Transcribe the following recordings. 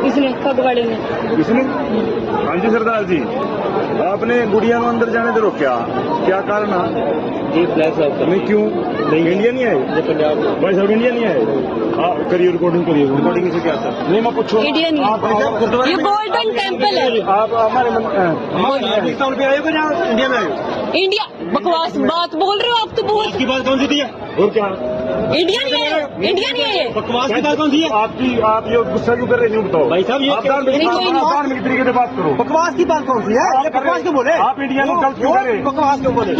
इसने फगवाड़े में इसने हाँ जी सरदार जी, आपने गुड़िया में अंदर जाने से रोका, क्या कारण है जी? फ्लैश नहीं, क्यों नहीं? इंडिया नहीं आए पंजाब भाई साहब, इंडिया नहीं आए। हाँ करिए, रिकॉर्डिंग करिए। रिकॉर्डिंग से क्या था? नहीं मैं पूछूँ इंडिया नहीं, ये गोल्डन टेम्पल है। आप हमारे पाकिस्तान पे आए हो या इंडिया में आए हो? इंडिया बकवास बात बोल रहे हो आप तो बहुत। की बात कौन सी थी? और क्या इंडिया नहीं है, इंडिया नहीं है ये। बकवास की बात कौन सी है? आप ये गुस्सा क्यों कर रहे हैं? बताओ भाई साहब, ये आप धार्मिक तरीके से बात करो। बकवास की बात कौन सी है? ये बकवास क्यों बोले? आप इंडिया में गलत क्यों करे? बकवास क्यों बोले?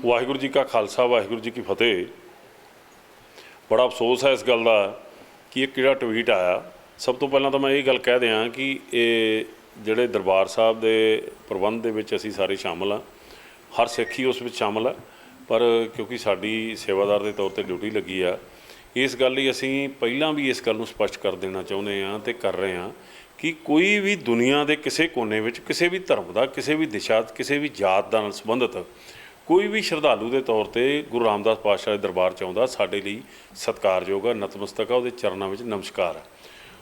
वाहिगुरू जी का खालसा, वाहिगुरू जी की फतेह। बड़ा अफसोस है इस गल का कि एक ਜਿਹੜਾ ट्वीट आया। सब तो पहला तो मैं ये गल कह दियाँ कि ये ਜਿਹੜੇ दरबार साहब के प्रबंध ਦੇ ਵਿੱਚ ਅਸੀਂ ਸਾਰੇ शामिल हाँ, हर सिख ही उस ਵਿੱਚ शामिल है, पर क्योंकि साडी सेवादार के तौर पर ड्यूटी लगी आ, इस गल ਲਈ ਅਸੀਂ ਪਹਿਲਾਂ भी इस गल ਨੂੰ ਸਪਸ਼ਟ कर देना ਚਾਹੁੰਦੇ ਹਾਂ ਤੇ कर रहे हैं कि कोई भी दुनिया के किसी कोने में किसी भी धर्म का, किसी भी दिशा, किसी भी जात का संबंधित कोई भी श्रद्धालु के तौर पर गुरु रामदास पातशाह के दरबार च आउंदा साडे लई सत्कारयोग है, नतमस्तक है, उहदे चरनां विच नमस्कार है।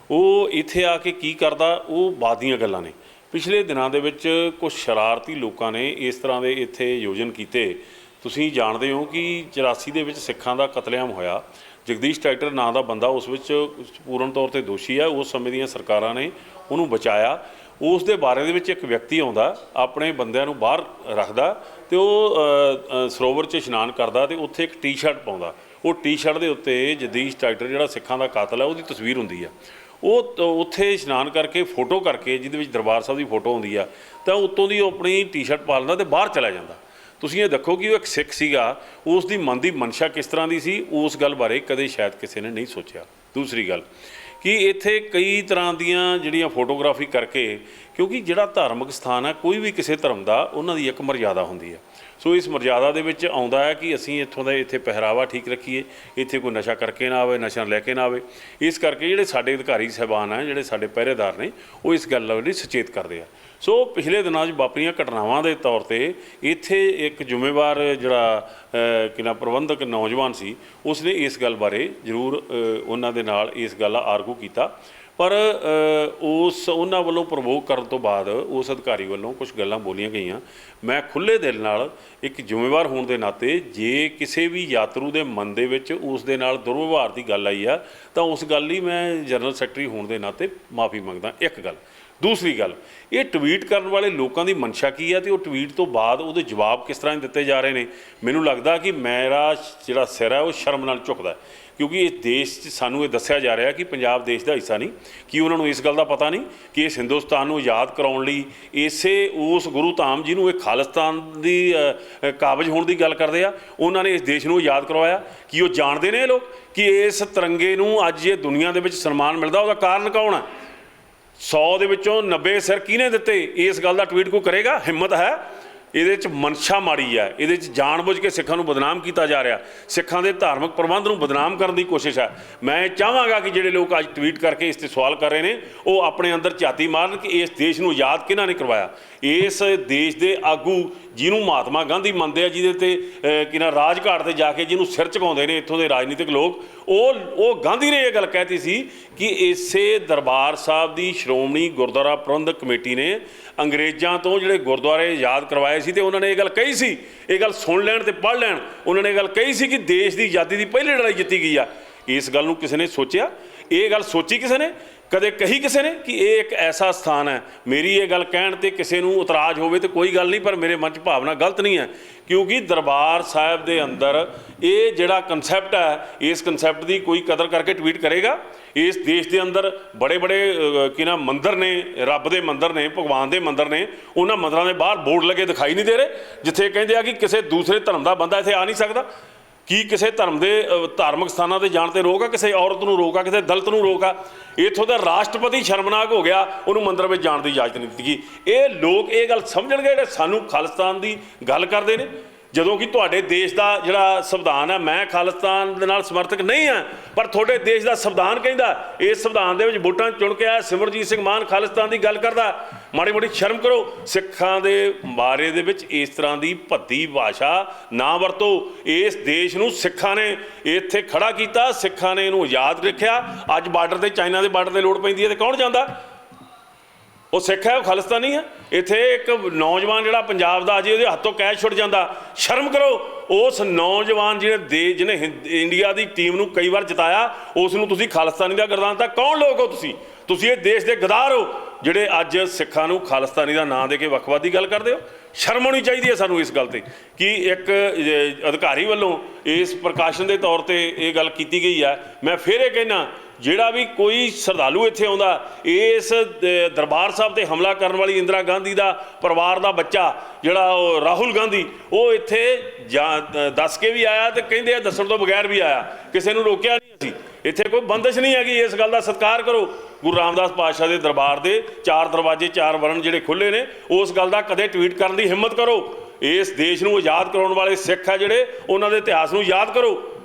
वो इत्थे आके की करदा, वो बाद दीयां गल्लां ने। पिछले दिनां दे विच कुछ शरारती लोगों ने इस तरह के इत्थे आयोजन कीते। तुसीं जाणदे हो कि 84 दे विच सिखां दा कतलेआम होया। जगदीश ट्रैक्टर नां दा बंदा उस विच पूर्ण तौर पर दोषी है। उस समय दीयां सरकारां ने उहनूं बचाया। उस दे बारे दे विच एक व्यक्ति आउंदा, अपने बंदिਆਂ ਨੂੰ बाहर रखदा ते ਉਹ ਸਰੋਵਰ 'ਚ ਇਸ਼ਨਾਨ ਕਰਦਾ ਤੇ ਉੱਥੇ ਇੱਕ ਟੀ-ਸ਼ਰਟ ਪਾਉਂਦਾ। ਉਹ ਟੀ-ਸ਼ਰਟ ਦੇ ਉੱਤੇ ਜਗਦੀਸ਼ ਟਰੈਕਟਰ ਜਿਹੜਾ ਸਿੱਖਾਂ ਦਾ ਕਾਤਲ ਹੈ ਉਹਦੀ ਤਸਵੀਰ ਹੁੰਦੀ ਆ। ਉਹ ਉੱਥੇ ਇਸ਼ਨਾਨ ਕਰਕੇ ਫੋਟੋ ਕਰਕੇ ਜਿਹਦੇ ਵਿੱਚ ਦਰਬਾਰ ਸਾਹਿਬ ਦੀ ਫੋਟੋ ਹੁੰਦੀ ਆ ਤਾਂ ਉੱਤੋਂ ਦੀ ਉਹ ਆਪਣੀ ਟੀ-ਸ਼ਰਟ ਪਾ ਲੈਂਦਾ ਤੇ ਬਾਹਰ ਚਲਾ ਜਾਂਦਾ। ਤੁਸੀਂ ਇਹ ਦੇਖੋ ਕਿ ਉਹ ਇੱਕ ਸਿੱਖ ਸੀਗਾ, ਉਸ ਦੀ ਮਨ ਦੀ ਮਨਸ਼ਾ ਕਿਸ ਤਰ੍ਹਾਂ ਦੀ ਸੀ, ਉਸ ਗੱਲ ਬਾਰੇ ਕਦੇ ਸ਼ਾਇਦ ਕਿਸੇ ਨੇ ਨਹੀਂ ਸੋਚਿਆ। ਦੂਸਰੀ ਗੱਲ कि इत्थे कई तरह दीयां जिहड़ियां फोटोग्राफी करके, क्योंकि जिहड़ा धार्मिक स्थान है कोई भी किसी धर्म का उन्हां दी एक मर्यादा हुंदी है। सो इस मर्यादा दे विच आउंदा है कि असीं इत्थों दा इत्थे पहरावा ठीक रखीए, इत्थे कोई नशा करके ना आवे, नशा लैके ना आवे। इस करके जिहड़े साडे अधिकारी साहबान है, जिहड़े साडे पहरेदार ने, वो इस गल लई सचेत करदे आ। सो पिछले दिनों वापरियां घटनावां दे तौर पर इत्थे एक जिम्मेवार जिहड़ा कि ना प्रबंधक नौजवान सी, उसने इस गल बारे जरूर उन्हां दे नाल इस गल आर्गू कीता, पर उस उन्हां वल्लों प्रवोक करन तो बाद उस अधिकारी वल्लों कुछ गल्लां बोलियां गईयां। मैं खुले दिल नाल एक जिम्मेवार होने के नाते जे किसी भी यात्रु के मन दे विच उस दे नाल दुर्व्यवहार की गल आई है तो उस गल लई मैं जनरल सैकटरी होने के नाते माफ़ी मंगदा। एक गल। दूसरी गल, ये ट्वीट करने वाले लोगों की मंशा की है तो वो ट्वीट तो बाद वो जवाब किस तरह दिते जा रहे हैं। मैनूं लगदा कि मेरा जिहड़ा सिर है वो शर्म नाल झुकदा है, क्योंकि इस देश सानूं ये दस्सिया जा रहा है कि पंजाब देश का हिस्सा नहीं, कि उन्होंने इस गल का पता नहीं कि इस हिंदुस्तान को याद कराउण लई इसे उस गुरु धाम जिन्होंने एक खालिस्तान की काबज होने की गल करते हैं, उन्होंने इस देश को याद करवाया। कि वो जानते हैं लोग कि इस तिरंगे नूं अज ये दुनिया के सन्मान मिलता, उसका कारण कौन है? 100 ਦੇ ਵਿੱਚੋਂ 90 सिर किने दिते? इस गल का ट्वीट कोई करेगा? हिम्मत है? ये मनशा माड़ी है, ये जानबूझ के सिखां नूं बदनाम किया जा रहा, सिखां दे धार्मिक प्रबंध नूं बदनाम करने की कोशिश है। मैं चाहांगा कि जिहड़े लोग अज ट्वीट करके इस ते सवाल कर रहे हैं वो अपने अंदर झाती मारन कि इस देश नूं याद किन्हां ने करवाया। इस देश के आगू जिन्हों महात्मा गांधी मनते हैं, जिहदे कि ना राजघाट से जाके जिन्हों सिर झुकाउंदे ने इत्थों के राजनीतिक लोग, वो गांधी ने यह गल कहती सी कि इसे दरबार साहब की श्रोमणी गुरुद्वारा प्रबंधक कमेटी ने अंग्रेज़ों तो जिहड़े गुरुद्वारे याद करवाए सी, तो उन्होंने ये गल कही सी, ये गल सुन लैण ते पढ़ लैण, उन्होंने ये गल कही सी कि देश की आज़ादी की पहली लड़ाई जित्ती गई है। इस गल नूं किसी ने सोचिया? ये गल सोची किसी ने? कदे कही किसी ने कि ये एक ऐसा स्थान है? मेरी ये गल कहण ते किसी नूं इतराज़ होवे तो कोई गल नहीं, पर मेरे मन च भावना गलत नहीं है, क्योंकि दरबार साहब के अंदर ये जिहड़ा कंसैप्ट है, इस कंसैप्ट की कोई कदर करके ट्वीट करेगा? इस देश के अंदर बड़े बड़े कि ना मंदिर ने, रब के मंदिर ने, भगवान के मंदिर ने, उन्होंने मंदिरों के बाहर बोर्ड लगे दिखाई नहीं दे रहे जिथे कहते हैं कि किसी दूसरे धर्म का बंदा इत्थे आ नहीं सकता। की किसी धर्म के धार्मिक स्थानों से जाण ते रोक आ? किसी औरत नूं रोक आ? किसी दलित नूं रोक आ? इत्थों का राष्ट्रपति शर्मनाक हो गया, उन्होंने मंदिर में जाने की इजाजत नहीं दी गई। ये लोग ये गल समझणगे जिहड़े सानूं खालिस्तान की गल करते हैं, जदों कि तुहाडे देश का जिहड़ा संविधान है, मैं खालिस्तान दे नाल समर्थक नहीं हाँ, पर तुहाडे देश का संविधान कहंदा, इस संविधान दे विच वोटां चुन के आया सिमरजीत सिंह मान खालिस्तान की गल करदा। ਮਾੜੀ ਮੋਟੀ ਸ਼ਰਮ ਕਰੋ। ਸਿੱਖਾਂ ਦੇ ਬਾਰੇ ਦੇ ਵਿੱਚ ਇਸ ਤਰ੍ਹਾਂ ਦੀ ਭੱਦੀ ਭਾਸ਼ਾ ਨਾ ਵਰਤੋ। ਇਸ ਦੇਸ਼ ਨੂੰ ਸਿੱਖਾਂ ਨੇ ਇੱਥੇ ਖੜਾ ਕੀਤਾ, ਸਿੱਖਾਂ ਨੇ ਇਹਨੂੰ ਆਜ਼ਾਦ ਰੱਖਿਆ। ਅੱਜ ਬਾਰਡਰ ਤੇ ਚਾਈਨਾ ਦੇ ਬਾਰਡਰ ਤੇ ਲੋੜ ਪੈਂਦੀ ਹੈ ਤੇ ਕੌਣ ਜਾਂਦਾ? ਉਹ ਸਿੱਖ ਹੈ, ਉਹ ਖਾਲਿਸਤਾਨੀ ਹੈ। ਇੱਥੇ ਇੱਕ ਨੌਜਵਾਨ ਜਿਹੜਾ ਪੰਜਾਬ ਦਾ ਅਜੇ ਉਹਦੇ ਹੱਥੋਂ ਕੈਚ ਛੁੱਟ ਜਾਂਦਾ, ਸ਼ਰਮ ਕਰੋ। ਉਸ ਨੌਜਵਾਨ ਜਿਹਨੇ ਇੰਡੀਆ ਦੀ ਟੀਮ ਨੂੰ ਕਈ ਵਾਰ ਜਿਤਾਇਆ, ਉਸ ਨੂੰ ਤੁਸੀਂ ਖਾਲਿਸਤਾਨੀ ਦਾ ਗਰਦਾਨਤਾ। ਕੌਣ ਲੋਕ ਹੋ ਤੁਸੀਂ? ਤੁਸੀਂ ਇਹ ਦੇਸ਼ ਦੇ ਗਦਾਰ ਹੋ ਜਿਹੜੇ ਅੱਜ ਸਿੱਖਾਂ ਨੂੰ ਖਾਲਿਸਤਾਨੀ ਦਾ ਨਾਂ ਦੇ ਕੇ ਵੱਖਵਾਦ ਦੀ ਗੱਲ ਕਰਦੇ ਹੋ। ਸ਼ਰਮ ਹੋਣੀ ਚਾਹੀਦੀ ਹੈ ਸਾਨੂੰ ਇਸ ਗੱਲ ਤੇ ਕਿ ਇੱਕ ਅਧਿਕਾਰੀ ਵੱਲੋਂ ਇਸ ਪ੍ਰਕਾਸ਼ਨ ਦੇ ਤੌਰ ਤੇ ਇਹ ਗੱਲ ਕੀਤੀ ਗਈ ਹੈ। ਮੈਂ ਫਿਰ ਇਹ ਕਹਿਣਾ, ਜਿਹੜਾ ਵੀ ਕੋਈ ਸ਼ਰਧਾਲੂ ਇੱਥੇ ਆਉਂਦਾ, ਇਸ ਦਰਬਾਰ ਸਾਹਿਬ ਤੇ ਹਮਲਾ ਕਰਨ ਵਾਲੀ ਇੰਦਰਾ ਗਾਂਧੀ ਦਾ ਪਰਿਵਾਰ ਦਾ ਬੱਚਾ ਜਿਹੜਾ ਉਹ ਰਾਹੁਲ ਗਾਂਧੀ, ਉਹ ਇੱਥੇ ਦੱਸ ਕੇ ਵੀ ਆਇਆ ਤੇ ਕਹਿੰਦੇ ਆ ਦੱਸਣ ਤੋਂ ਬਗੈਰ ਵੀ ਆਇਆ। ਕਿਸੇ ਨੂੰ ਰੋਕਿਆ ਨਹੀਂ ਅਸੀਂ। ਇੱਥੇ ਕੋਈ ਬੰਦਿਸ਼ ਨਹੀਂ ਹੈਗੀ। ਇਸ ਗੱਲ ਦਾ ਸਤਿਕਾਰ ਕਰੋ। ਗੁਰੂ ਰਾਮਦਾਸ ਪਾਤਸ਼ਾਹ ਦੇ ਦਰਬਾਰ ਦੇ 4 ਦਰਵਾਜ਼ੇ 4 ਵਰਨ ਜਿਹੜੇ ਖੁੱਲ੍ਹੇ ਨੇ, ਉਸ ਗੱਲ ਦਾ ਕਦੇ ਟਵੀਟ ਕਰਨ ਦੀ ਹਿੰਮਤ ਕਰੋ। ਇਸ ਦੇਸ਼ ਨੂੰ ਆਜ਼ਾਦ ਕਰਾਉਣ ਵਾਲੇ ਸਿੱਖ ਆ ਜਿਹੜੇ, ਉਹਨਾਂ ਦੇ ਇਤਿਹਾਸ ਨੂੰ ਯਾਦ ਕਰੋ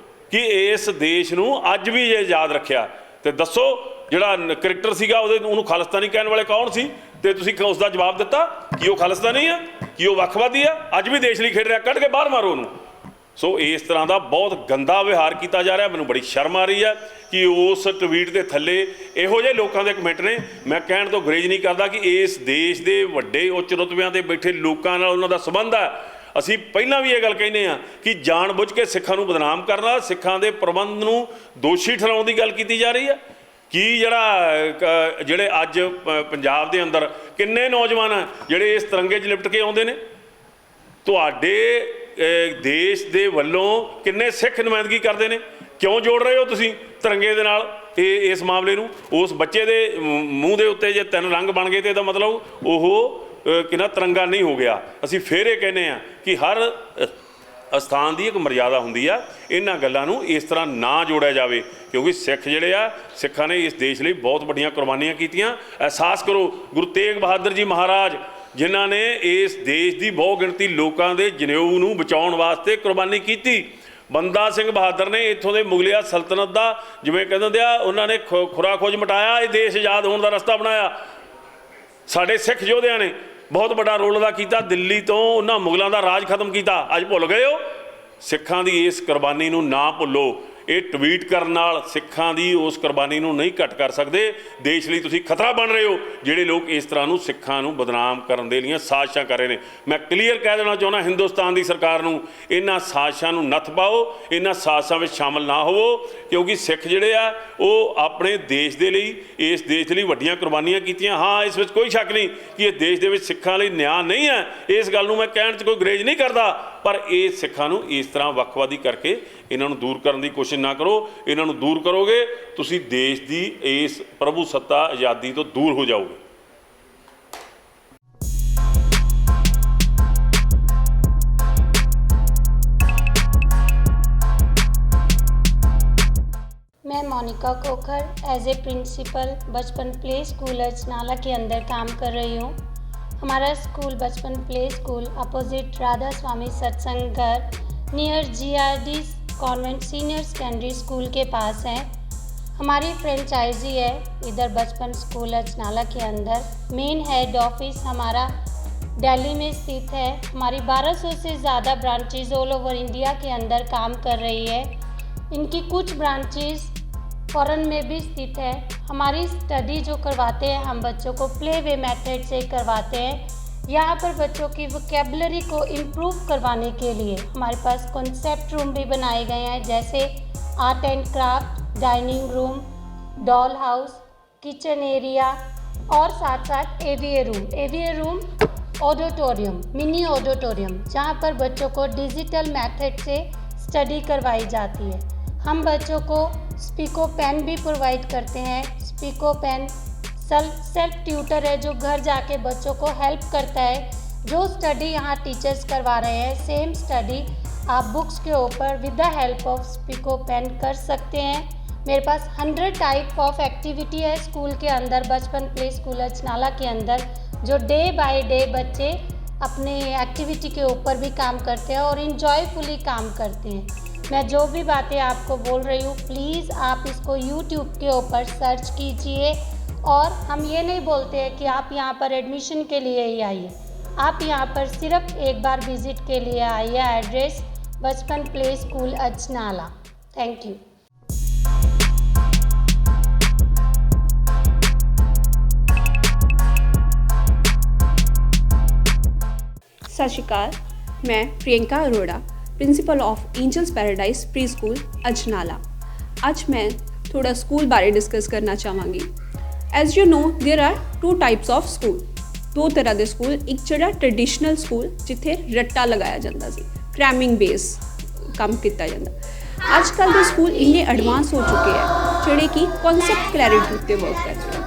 ਕਿ ਇਸ ਦੇਸ਼ ਨੂੰ ਅੱਜ ਵੀ ਜੇ ਆਜ਼ਾਦ ਰੱਖਿਆ। ਤੇ ਦੱਸੋ ਜਿਹੜਾ ਕ੍ਰਿਕਟਰ ਸੀਗਾ ਉਹਨੂੰ ਖਾਲਿਸਤਾਨੀ ਕਹਿਣ ਵਾਲੇ ਕੌਣ ਸੀ? ਤੇ ਤੁਸੀਂ ਉਸ ਦਾ ਜਵਾਬ ਦਿੱਤਾ ਕਿ ਉਹ ਖਾਲਿਸਤਾਨੀ ਆ, ਕਿ ਉਹ ਵੱਖਵਾਦੀ ਆ। ਅੱਜ ਵੀ ਦੇਸ਼ ਲਈ ਖੇਡ ਰਿਹਾ, ਕੱਢ ਕੇ ਬਾਹਰ ਮਾਰੋ ਉਹਨੂੰ। ਸੋ ਇਸ ਤਰ੍ਹਾਂ ਦਾ ਬਹੁਤ ਗੰਦਾ ਵਿਹਾਰ ਕੀਤਾ ਜਾ ਰਿਹਾ। ਮੈਨੂੰ ਬੜੀ ਸ਼ਰਮ ਆ ਰਹੀ ਹੈ ਕਿ ਉਸ ਟਵੀਟ ਦੇ ਥੱਲੇ ਇਹੋ ਜਿਹੇ ਲੋਕਾਂ ਦੇ ਕਮੈਂਟ ਨੇ। ਮੈਂ ਕਹਿਣ ਤੋਂ ਗੁਰੇਜ਼ ਨਹੀਂ ਕਰਦਾ ਕਿ ਇਸ ਦੇਸ਼ ਦੇ ਵੱਡੇ ਉੱਚ ਰੁਤਬਿਆਂ ਤੇ ਬੈਠੇ ਲੋਕਾਂ ਨਾਲ ਉਹਨਾਂ ਦਾ ਸੰਬੰਧ ਹੈ। ਅਸੀਂ ਪਹਿਲਾਂ ਵੀ ਇਹ ਗੱਲ ਕਹਿੰਦੇ ਹਾਂ ਕਿ ਜਾਣ ਬੁੱਝ ਕੇ ਸਿੱਖਾਂ ਨੂੰ ਬਦਨਾਮ ਕਰਨਾ, ਸਿੱਖਾਂ ਦੇ ਪ੍ਰਬੰਧ ਨੂੰ ਦੋਸ਼ੀ ਠਹਿਰਾਉਣ ਦੀ ਗੱਲ ਕੀਤੀ ਜਾ ਰਹੀ ਹੈ। ਕੀ ਜਿਹੜੇ ਅੱਜ ਪੰਜਾਬ ਦੇ ਅੰਦਰ ਕਿੰਨੇ ਨੌਜਵਾਨ ਆ ਜਿਹੜੇ ਇਸ ਤਿਰੰਗੇ 'ਚ ਲਿਪਟ ਕੇ ਆਉਂਦੇ ਨੇ? ਤੁਹਾਡੇ ਦੇਸ਼ ਦੇ ਵੱਲੋਂ ਕਿੰਨੇ ਸਿੱਖ ਨੁਮਾਇੰਦਗੀ ਕਰਦੇ ਨੇ? ਕਿਉਂ ਜੋੜ ਰਹੇ ਹੋ ਤੁਸੀਂ ਤਿਰੰਗੇ ਦੇ ਨਾਲ ਇਸ ਮਾਮਲੇ ਨੂੰ? ਉਸ ਬੱਚੇ ਦੇ ਮੂੰਹ ਦੇ ਉੱਤੇ ਜੇ 3 ਰੰਗ ਬਣ ਗਏ ਤੇ ਇਹਦਾ ਮਤਲਬ ਉਹ ਕਿੰਨਾ ਤਿਰੰਗਾ ਨਹੀਂ ਹੋ ਗਿਆ। ਅਸੀਂ ਫਿਰ ਇਹ ਕਹਿੰਦੇ ਹਾਂ ਕਿ ਹਰ ਅਸਥਾਨ ਦੀ ਇੱਕ ਮਰਿਆਦਾ ਹੁੰਦੀ ਆ। ਇਹਨਾਂ ਗੱਲਾਂ ਨੂੰ ਇਸ ਤਰ੍ਹਾਂ ਨਾ ਜੋੜਿਆ ਜਾਵੇ, ਕਿਉਂਕਿ ਸਿੱਖ ਜਿਹੜੇ ਆ, ਸਿੱਖਾਂ ਨੇ ਇਸ ਦੇਸ਼ ਲਈ ਬਹੁਤ ਵੱਡੀਆਂ ਕੁਰਬਾਨੀਆਂ ਕੀਤੀਆਂ। ਅਹਿਸਾਸ ਕਰੋ, ਗੁਰੂ ਤੇਗ ਬਹਾਦਰ ਜੀ ਮਹਾਰਾਜ ਜਿਨ੍ਹਾਂ ਨੇ ਇਸ ਦੇਸ਼ ਦੀ ਬਹੁ ਗਿਣਤੀ ਲੋਕਾਂ ਦੇ ਜਨੇਊ ਨੂੰ ਬਚਾਉਣ ਵਾਸਤੇ ਕੁਰਬਾਨੀ ਕੀਤੀ। ਬੰਦਾ ਸਿੰਘ ਬਹਾਦਰ ਨੇ ਇੱਥੋਂ ਦੇ ਮੁਗਲਿਆ ਸਲਤਨਤ ਦਾ, ਜਿਵੇਂ ਕਹਿੰਦੇ ਆ, ਉਹਨਾਂ ਨੇ ਖੁਰਾ ਖੋਜ ਮਟਾਇਆ, ਇਹ ਦੇਸ਼ ਆਜ਼ਾਦ ਹੋਣ ਦਾ ਰਸਤਾ ਬਣਾਇਆ। ਸਾਡੇ ਸਿੱਖ ਯੋਧਿਆਂ ਨੇ ਬਹੁਤ ਵੱਡਾ ਰੋਲ ਅਦਾ ਕੀਤਾ। ਦਿੱਲੀ ਤੋਂ ਉਹਨਾਂ ਮੁਗਲਾਂ ਦਾ ਰਾਜ ਖਤਮ ਕੀਤਾ। ਅੱਜ ਭੁੱਲ ਗਏ ਹੋ? ਸਿੱਖਾਂ ਦੀ ਇਸ ਕੁਰਬਾਨੀ ਨੂੰ ਨਾ ਭੁੱਲੋ। ਇਹ ਟਵੀਟ ਕਰਨ ਨਾਲ ਸਿੱਖਾਂ ਦੀ ਉਸ ਕੁਰਬਾਨੀ ਨੂੰ ਨਹੀਂ ਘੱਟ ਕਰ ਸਕਦੇ। ਦੇਸ਼ ਲਈ ਤੁਸੀਂ ਖਤਰਾ ਬਣ ਰਹੇ ਹੋ ਜਿਹੜੇ ਲੋਕ ਇਸ ਤਰ੍ਹਾਂ ਨੂੰ ਸਿੱਖਾਂ ਨੂੰ ਬਦਨਾਮ ਕਰਨ ਦੇ ਲਈ ਸਾਜ਼ਿਸ਼ਾਂ ਕਰ ਰਹੇ ਨੇ। ਮੈਂ ਕਲੀਅਰ ਕਹਿ ਦੇਣਾ ਚਾਹੁੰਦਾ ਹਿੰਦੁਸਤਾਨ ਦੀ ਸਰਕਾਰ ਨੂੰ, ਇਹਨਾਂ ਸਾਜ਼ਿਸ਼ਾਂ ਨੂੰ ਨੱਥ ਪਾਓ, ਇਹਨਾਂ ਸਾਜ਼ਿਸ਼ਾਂ ਵਿੱਚ ਸ਼ਾਮਲ ਨਾ ਹੋਵੋ, ਕਿਉਂਕਿ ਸਿੱਖ ਜਿਹੜੇ ਆ ਉਹ ਆਪਣੇ ਦੇਸ਼ ਦੇ ਲਈ, ਇਸ ਦੇਸ਼ ਲਈ ਵੱਡੀਆਂ ਕੁਰਬਾਨੀਆਂ ਕੀਤੀਆਂ। ਹਾਂ, ਇਸ ਵਿੱਚ ਕੋਈ ਸ਼ੱਕ ਨਹੀਂ ਕਿ ਇਹ ਦੇਸ਼ ਦੇ ਵਿੱਚ ਸਿੱਖਾਂ ਲਈ ਨਿਆਂ ਨਹੀਂ ਹੈ। ਇਸ ਗੱਲ ਨੂੰ ਮੈਂ ਕਹਿਣ 'ਚ ਕੋਈ ਗੁਰੇਜ਼ ਨਹੀਂ ਕਰਦਾ, ਪਰ ਇਹ ਸਿੱਖਾਂ ਨੂੰ ਇਸ ਤਰ੍ਹਾਂ ਵੱਖਵਾਦੀ ਕਰਕੇ ਇਹਨਾਂ ਨੂੰ ਦੂਰ ਕਰਨ ਦੀ ਕੋਸ਼ਿਸ਼ ਨਾ ਕਰੋ। ਇਹਨਾਂ ਨੂੰ ਦੂਰ ਕਰੋਗੇ ਤੁਸੀਂ ਦੇਸ਼ ਦੀ ਇਸ ਪ੍ਰਭੂ ਸੱਤਾ ਆਜ਼ਾਦੀ ਤੋਂ ਦੂਰ ਹੋ ਜਾਓਗੇ। मैं Monika Khokhar as a principal Bachpan play school Achanala के अंदर काम कर रही हूँ। हमारा school Bachpan play school opposite Radha Swami Satsang Ghar near GRD convent senior secondary school के पास है। हमारी फ्रेंचाइजी है इधर बचपन स्कूल अचनाला के अंदर। मेन हेड ऑफिस हमारा दिल्ली में स्थित है। हमारी 1200 से ज़्यादा ब्रांचेज ऑल ओवर इंडिया के अंदर काम कर रही है। इनकी कुछ ब्रांचेज फॉरेन में भी स्थित है। हमारी स्टडी जो करवाते हैं हम बच्चों को प्ले वे मेथड से करवाते हैं। यहाँ पर बच्चों की वोकेबलरी को इम्प्रूव करवाने के लिए हमारे पास कॉन्सेप्ट रूम भी बनाए गए हैं, जैसे art and craft, dining room, doll house, kitchen area और साथ साथ AVA room, auditorium, mini auditorium, जहाँ पर बच्चों को डिजिटल मेथड से स्टडी करवाई जाती है। हम बच्चों को स्पीको पेन भी प्रोवाइड करते हैं। स्पीको पेन सेल्फ ट्यूटर है जो घर जाके बच्चों को हेल्प करता है। जो स्टडी यहाँ टीचर्स करवा रहे हैं सेम स्टडी आप बुक्स के ऊपर with the help of Speako pen कर सकते हैं। मेरे पास 100 टाइप ऑफ एक्टिविटी है स्कूल के अंदर, बचपन प्ले स्कूल अचनाला के अंदर, जो डे बाय डे बच्चे अपने एक्टिविटी के ऊपर भी काम करते हैं और इन्जॉयफुली काम करते हैं। मैं जो भी बातें आपको बोल रही हूँ प्लीज़ आप इसको YouTube के ऊपर सर्च कीजिए और हम ये नहीं बोलते हैं कि आप यहाँ पर एडमिशन के लिए ही आइए, आप यहाँ पर सिर्फ एक बार विजिट के लिए आइए। Address Bachpan play school Ajnala. Thank you. Sat Sri Akal, मैं Priyanka Arora, principal of angels paradise pre school Ajnala. आज मैं थोड़ा स्कूल बारे डिस्कस करना चाहांगी। As you know there are two types of school, दो तरह के स्कूल। एक जिहड़ा ट्रेडिशनल स्कूल जिथे रट्टा लगाया जाता सी, क्रैमिंग बेस काम किया जाता। अजकल के स्कूल इन्ने एडवांस हो चुके हैं जिहड़े कि कॉन्सैप्ट क्लैरिटी उत्ते वर्क करते हैं।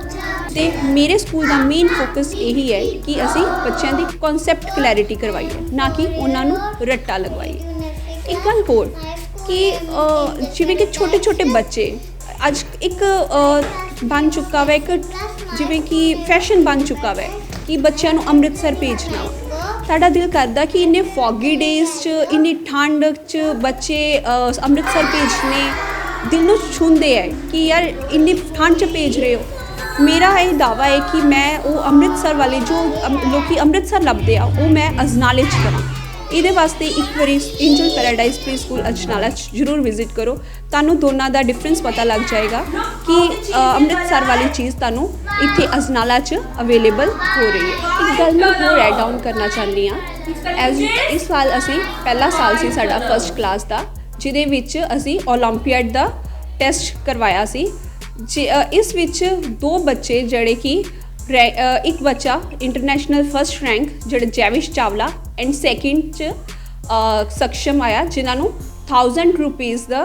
तो मेरे स्कूल का मेन फोकस यही है कि असी बच्चों की कॉन्सैप्ट क्लैरिटी करवाइए, ना कि उन्होंने रट्टा लगवाइए। एक गल होर कि जिवें कि छोटे छोटे बच्चे अज एक बन चुका है, एक जिवें कि फैशन बन चुका है कि बच्चों को अमृतसर भेजना। साडा दिल करदा कि इन्ने फॉगी डेज च, इन्नी ठंड च बच्चे अमृतसर भेजने दिल नूं छूंदे है कि यार इन्नी ठंड च भेज रहे हो। मेरा ये दावा है कि मैं वो अमृतसर वाले जो लोग अमृतसर लभदे आ वो मैं अजनाले च करा। ये वास्ते एक बारी angel paradise pre school Ajnala जरूर विजिट करो, तानू दोनों का डिफरेंस पता लग जाएगा कि अमृतसर वाली चीज़ तानू इत्थे अजनाला च अवेलेबल हो रही है। एक गल मैं होर एड ऑन करना चाहती हाँ। एज इस साल असी पहला साल से साडा फर्स्ट क्लास का, जिहदे विच असी ओलंपियाड का टेस्ट करवाया सी। इस विच दो बच्चे जड़े कि एक बच्चा इंटरनेशनल फर्स्ट रैंक जड़े जैविश चावला एंड सैकेंड च सक्षम आया, जिन्होंने 1000 रुपीज़ का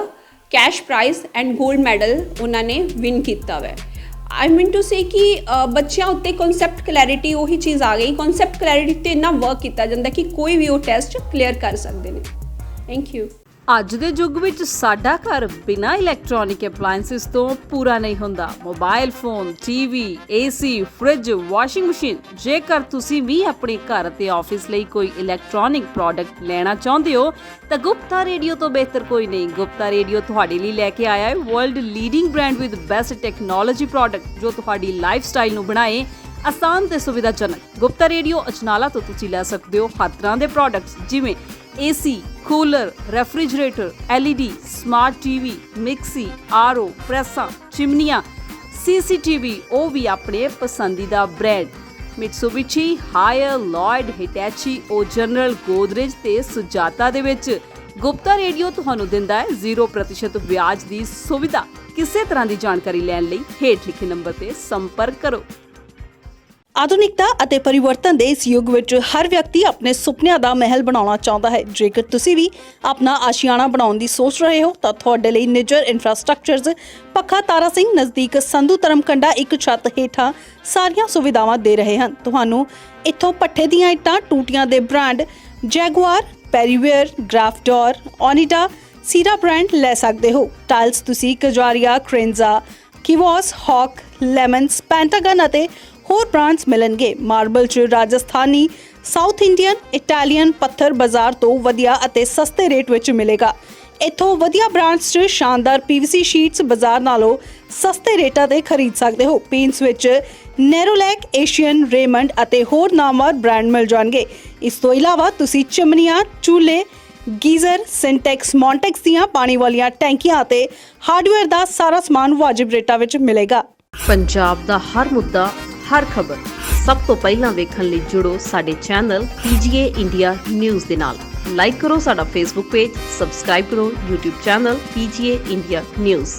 cash prize and gold medal उन्होंने विन किया है। आई मीन टू से कि बच्चों उत्ते कॉन्सैप्ट क्लैरिटी वही चीज़ आ गई। कॉन्सैप्ट क्लैरिटी ते इन्ना वर्क किया जाता कि कोई भी वो टेस्ट क्लीयर कर सकते हैं। Thank you. ਅੱਜ ਦੇ ਯੁੱਗ ਵਿੱਚ ਸਾਡਾ ਘਰ ਬਿਨਾਂ ਇਲੈਕਟ੍ਰੋਨਿਕ ਅਪਲਾਈਐਂਸਿਸ ਤੋਂ ਪੂਰਾ ਨਹੀਂ ਹੁੰਦਾ। Mobile phone, TV, AC, fridge, washing machine. ਜੇਕਰ ਤੁਸੀਂ ਵੀ ਆਪਣੇ ਘਰ ਅਤੇ ਆਫਿਸ ਲਈ ਕੋਈ ਇਲੈਕਟ੍ਰੋਨਿਕ ਪ੍ਰੋਡਕਟ ਲੈਣਾ ਚਾਹੁੰਦੇ ਹੋ ਤਾਂ ਗੁਪਤਾ ਰੇਡੀਓ ਤੋਂ ਬਿਹਤਰ ਕੋਈ ਨਹੀਂ। ਗੁਪਤਾ ਰੇਡੀਓ ਤੁਹਾਡੇ ਲਈ ਲੈ ਕੇ ਆਇਆ ਹੈ world leading brand with best technology product ਜੋ ਤੁਹਾਡੀ ਲਾਈਫ ਸਟਾਈਲ ਨੂੰ ਬਣਾਏ ਆਸਾਨ ਤੇ ਸੁਵਿਧਾਜਨਕ। ਗੁਪਤਾ ਰੇਡੀਓ ਅਜਨਾਲਾ ਤੋਂ ਤੁਸੀਂ ਲੈ ਸਕਦੇ ਹੋ ਹਰ ਤਰ੍ਹਾਂ ਦੇ ਪ੍ਰੋਡਕਟਸ ਜਿਵੇਂ AC, cooler, refrigerator, LED, smart TV, mixie, RO, ਪ੍ਰੈਸਾਂ, ਚਿਮਨੀਆਂ, CCTV, ਉਹ ਵੀ ਆਪਣੇ ਪਸੰਦੀਦਾ ਬ੍ਰਾਂਡ ਮਿਟਸੂਬਿਸ਼ੀ, ਹਾਇਰ, ਲॉयड, ਹਿਟੈਚੀ, ਉਹ ਜਨਰਲ, ਗੋਦਰੇਜ ਤੇ ਸੁਜਾਤਾ ਦੇ ਵਿੱਚ। ਗੁਪਤਾ ਰੇਡੀਓ ਤੁਹਾਨੂੰ ਦਿੰਦਾ ਹੈ 0% ਵਿਆਜ ਦੀ ਸੁਵਿਧਾ। ਕਿਸੇ ਤਰ੍ਹਾਂ ਦੀ ਜਾਣਕਾਰੀ ਲੈਣ ਲਈ ਹੇਠ ਲਿਖੇ ਨੰਬਰ ਤੇ ਸੰਪਰਕ ਕਰੋ। ਆਧੁਨਿਕਤਾ ਅਤੇ ਪਰਿਵਰਤਨ ਦੇ ਇਸ ਯੁੱਗ ਵਿੱਚ ਹਰ ਵਿਅਕਤੀ ਆਪਣੇ ਸੁਪਨਿਆਂ ਦਾ ਮਹਿਲ ਬਣਾਉਣਾ ਚਾਹੁੰਦਾ ਹੈ। ਜੇਕਰ ਤੁਸੀਂ ਵੀ ਆਪਣਾ ਆਸ਼ੀਆਣਾ ਬਣਾਉਣ ਦੀ ਸੋਚ ਰਹੇ ਹੋ ਤਾਂ ਤੁਹਾਡੇ ਲਈ ਨਿਜਰ ਇਨਫਰਾਸਟ੍ਰਕਚਰਜ਼ ਪੱਖਾ ਤਾਰਾ ਸਿੰਘ ਨਜ਼ਦੀਕ ਸੰਧੂ ਧਰਮਕੰਡਾ ਇੱਕ ਛੱਤ ਹੇਠਾਂ ਸਾਰੀਆਂ ਸੁਵਿਧਾਵਾਂ ਦੇ ਰਹੇ ਹਨ। ਤੁਹਾਨੂੰ ਇੱਥੋਂ ਪੱਠੇ ਦੀਆਂ ਇੱਟਾਂ, ਟੂਟੀਆਂ ਦੇ ਬ੍ਰਾਂਡ ਜੈਗੁਆਰ, ਪੈਰੀਵੇਅਰ, ਗ੍ਰਾਫਡੋਰ, ਓਨੀਡਾ, ਸੀਰਾ ਬ੍ਰਾਂਡ ਲੈ ਸਕਦੇ ਹੋ। ਟਾਇਲਸ ਤੁਸੀਂ ਕਜਾਰੀਆ, ਕ੍ਰੇਨਜ਼ਾ, ਕਿਵੋਸ, ਹੌਕ, ਲੈਮਨਸ, ਪੈਂਟਾਗਨ ਅਤੇ ਹੋਰ ਬ੍ਰਾਂਡਸ ਮਿਲਣਗੇ। ਮਾਰਬਲ 'ਚ ਰਾਜਸਥਾਨੀ, ਸਾਊਥ ਇੰਡੀਅਨ, ਇਟਾਲੀਅਨ ਪੱਥਰ ਬਾਜ਼ਾਰ ਤੋਂ ਵਧੀਆ ਅਤੇ ਸਸਤੇ ਰੇਟ ਵਿੱਚ ਮਿਲੇਗਾ। ਇੱਥੋਂ ਵਧੀਆ ਬ੍ਰਾਂਡਸ 'ਚ ਸ਼ਾਨਦਾਰ PVC ਸ਼ੀਟਸ ਬਾਜ਼ਾਰ ਨਾਲੋਂ ਸਸਤੇ ਰੇਟਾਂ 'ਤੇ ਖਰੀਦ ਸਕਦੇ ਹੋ। ਪੇਂਟਸ ਵਿੱਚ ਨੈਰੋਲੈਕ, ਏਸ਼ੀਅਨ, ਰੇਮੰਡ ਅਤੇ ਹੋਰ ਨਾਮਵਰ ਬ੍ਰਾਂਡ ਮਿਲ ਜਾਣਗੇ। ਇਸ ਤੋਂ ਇਲਾਵਾ ਤੁਸੀਂ ਚਿਮਨੀਆਂ, ਚੂਲੇ, ਗੀਜ਼ਰ, ਸਿੰਟੈਕਸ, ਮੌਂਟੈਕਸ ਦੀਆਂ ਪਾਣੀ ਵਾਲੀਆਂ ਟੈਂਕੀਆਂ ਅਤੇ ਹਾਰਡਵੇਅਰ ਦਾ ਸਾਰਾ ਸਮਾਨ ਵਾਜਿਬ ਰੇਟਾਂ ਵਿੱਚ ਮਿਲੇਗਾ। ਪੰਜਾਬ ਦਾ ਹਰ ਮੁੱਦਾ, ਹਰ ਖਬਰ ਸਭ ਤੋਂ ਪਹਿਲਾਂ ਵੇਖਣ ਲਈ ਜੁੜੋ ਸਾਡੇ ਚੈਨਲ PGA ਇੰਡੀਆ ਨਿਊਜ਼ ਦੇ ਨਾਲ। ਲਾਈਕ ਕਰੋ ਸਾਡਾ ਫੇਸਬੁੱਕ ਪੇਜ, ਸਬਸਕ੍ਰਾਈਬ ਕਰੋ YouTube channel PGA India news.